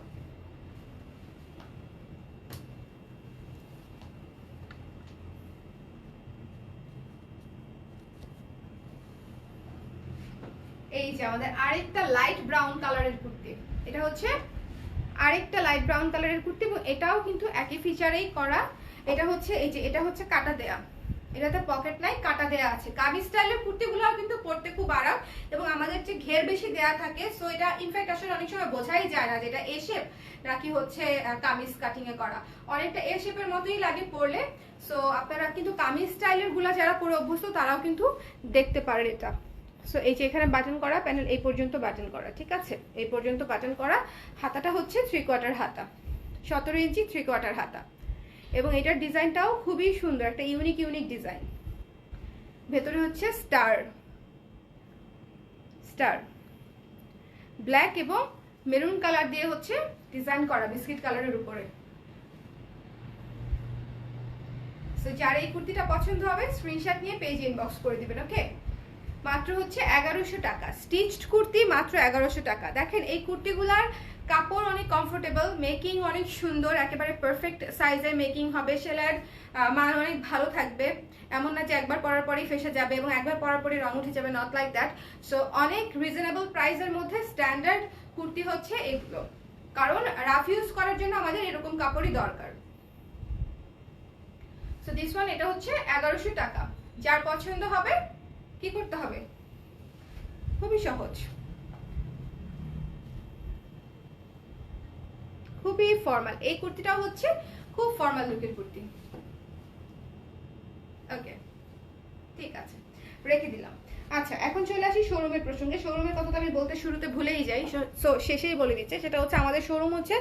এই যে আমাদের আরেকটা লাইট ব্রাউন কালারের কুর্তি, এটা হচ্ছে আরেকটা লাইট ব্রাউন কালারের কুর্তি এবং এটাও কিন্তু একই ফিচারেই করা। এটা হচ্ছে এই যে এটা হচ্ছে কাটা দেয়া, এটাতে পকেট নাই, কাটা দেয়া আছে। কামিজ স্টাইলের কুর্তিগুলোও কিন্তু পরতে খুব আরাম এবং আমাদের যে ঘের বেশি দেয়া থাকে, সো এটা ইনফ্যাক্ট আসলে অনেক সময় বোঝাই যায় না যেটা এ শেপ নাকি হচ্ছে কামিজ কাটিং এ করা, অনেকটা এ শেপের মতোই লাগে পরলে। সো আপনারা কিন্তু কামিজ স্টাইলের গুলা যারা পরে অভ্যস্ত তারাও কিন্তু দেখতে পারেন এটা। সো এই যে এখানে বাটন করা, প্যানেল এই পর্যন্ত বাটন করা, ঠিক আছে? এই পর্যন্ত বাটন করা। হাতাটা হচ্ছে 3/4 হাতা, 17 ইঞ্চি 3/4 হাতা এবং এটার ডিজাইনটাও খুবই সুন্দর, একটা ইউনিক ডিজাইন। ভেতরে হচ্ছে স্টার ব্ল্যাক এবং মেরুন কালার দিয়ে হচ্ছে ডিজাইন করা, বিস্কিট কালারের উপরে। সো যার এই কুর্তিটা পছন্দ হবে স্ক্রিনশট নিয়ে পেজ ইনবক্স করে দিবেন। ওকে, মাত্র হচ্ছে 1100 টাকা, স্টিচড কুর্তি মাত্র 1100 টাকা। দেখেন এই কুর্তিগুলার কাপড় অনেক কমফোর্টেবল, মেকিং অনেক সুন্দর, একেবারে পারফেক্ট সাইজের মেকিং হবে, সেলাইয়ের মান অনেক ভালো থাকবে। এমন না যে একবার পরার পরেই ফেসে যাবে এবং একবার পরার পরেই রং উঠে যাবে, নট লাইক দ্যাট। সো অনেক রিজনেবল প্রাইসের মধ্যে স্ট্যান্ডার্ড কুর্তি হচ্ছে এগুলো, কারণ রাফ ইউজ করার জন্য আমাদের এরকম কাপড়ই দরকার। সো দিস ওয়ান, এটা হচ্ছে 1100 টাকা। যার পছন্দ হবে কি করতে হবে? খুবই সহজ, খুবই ফর্মাল। এই কুর্তিটাও হচ্ছে খুব ফর্মাল লুকের কুর্তি। ওকে, ঠিক আছে, রেখে দিলাম। আচ্ছা, এখন চলে আসি শোরুমের প্রসঙ্গে। শোরুমের কথা তো আমি বলতে শুরুতে ভুলেই যাই, সো শেষেই বলে দিচ্ছে। সেটা হচ্ছে আমাদের শোরুম হচ্ছে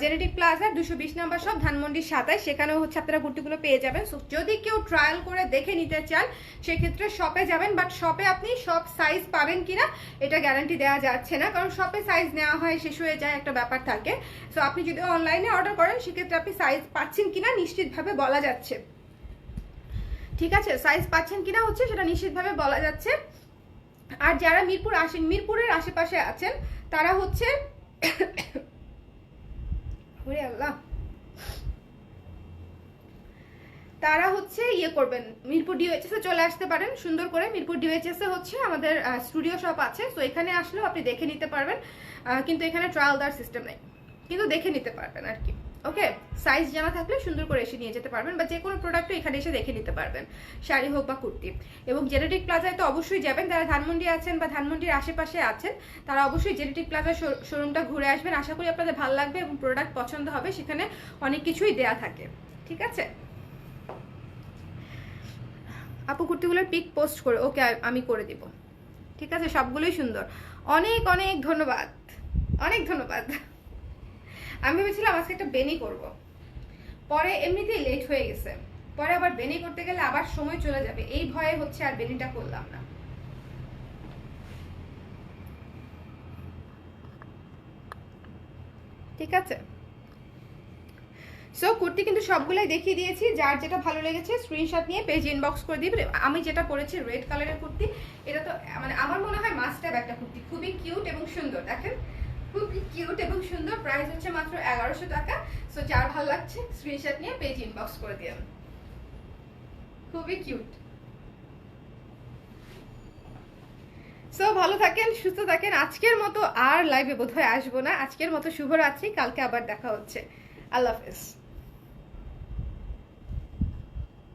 genetic plaza 220 number shop, Dhanmondi 27। সেখানেও হচ্ছে আপনারা কুর্তিগুলো পেয়ে যাবেন। সো যদি কেউ ট্রায়াল করে দেখে নিতে চান সেক্ষেত্রে শপে যাবেন, বাট শপে আপনি সব সাইজ পাবেন কিনা এটা গ্যারান্টি দেওয়া যাচ্ছে না, কারণ শপে সাইজ নেওয়া হয়, শেষ হয়ে যায়, একটা ব্যাপার থাকে। সো আপনি যদি অনলাইনে অর্ডার করেন সেক্ষেত্রে আপনি সাইজ পাচ্ছেন কিনা নিশ্চিতভাবে বলা যাচ্ছে। ঠিক আছে, সাইজ পাচ্ছেন কিনা হচ্ছে সেটা নিশ্চিতভাবে বলা যাচ্ছে। আর যারা মিরপুরের আশেপাশে আছেন তারা হচ্ছে ওরে আল্লাহ, তারা হচ্ছে ইয়ে করবেন, মিরপুর ডিওএইচএস এ চলে আসতে পারেন। সুন্দর করে মিরপুর ডিওএইচএস এ হচ্ছে আমাদের স্টুডিও শপ আছে, তো এখানে আসলেও আপনি দেখে নিতে পারবেন। কিন্তু এখানে ট্রায়াল দেওয়ার সিস্টেম নেই, কিন্তু দেখে নিতে পারবেন আর কি। ওকে, সাইজ জানা থাকলে সুন্দর করে এসে নিয়ে যেতে পারবেন, বা যে কোনো প্রোডাক্টও এখানে এসে দেখে নিতে পারবেন, শাড়ি হোক বা কুর্তি। এবং জেনেটিক প্লাজায় তো অবশ্যই যাবেন, যারা ধানমন্ডি আছেন বা ধানমন্ডির আশেপাশে আছেন তারা অবশ্যই জেনেটিক প্লাজা শোরুমটা ঘুরে আসবেন। আশা করি আপনাদের ভালো লাগবে এবং প্রোডাক্ট পছন্দ হবে, সেখানে অনেক কিছুই দেয়া থাকে। ঠিক আছে আপু, কুর্তিগুলোর পিক পোস্ট করে, ওকে আমি করে দিব। ঠিক আছে, সবগুলোই সুন্দর। অনেক অনেক ধন্যবাদ, অনেক ধন্যবাদ। আমি ভেবেছিলাম আজকে একটা বেনি করব, পরে এমনিতেই লেট হয়ে গেছে, পরে আবার বেনি করতে গেলে আবার সময় চলে যাবে, এই ভয়ে হচ্ছে আর বেনিটা করলাম না। ঠিক আছে, সো কুর্তি কিন্তু সবগুলাই দেখিয়ে দিয়েছি। যার যেটা ভালো লেগেছে স্ক্রিনশট নিয়ে পেজ ইনবক্স করে দিবে। আমি যেটা পরেছি রেড কালারের কুর্তি, এটা তো মানে আমার মনে হয় মাস্ট হ্যাভ একটা কুর্তি, খুবই কিউট এবং সুন্দর। দেখেন খুবই কিউট এবং সুন্দর, প্রাইস হচ্ছে মাত্র 1100 টাকা। সো যার ভালো লাগছে স্ক্রিনশট নিয়ে পেজ ইনবক্স করে দিন, খুবই কিউট। সো ভালো থাকেন, সুস্থ থাকেন। আজকের মতো আর লাইভে বোধহয় আসবো না, আজকের মতো শুভরাত্রি, কালকে আবার দেখা হচ্ছে। আল্লাহ হাফেজ।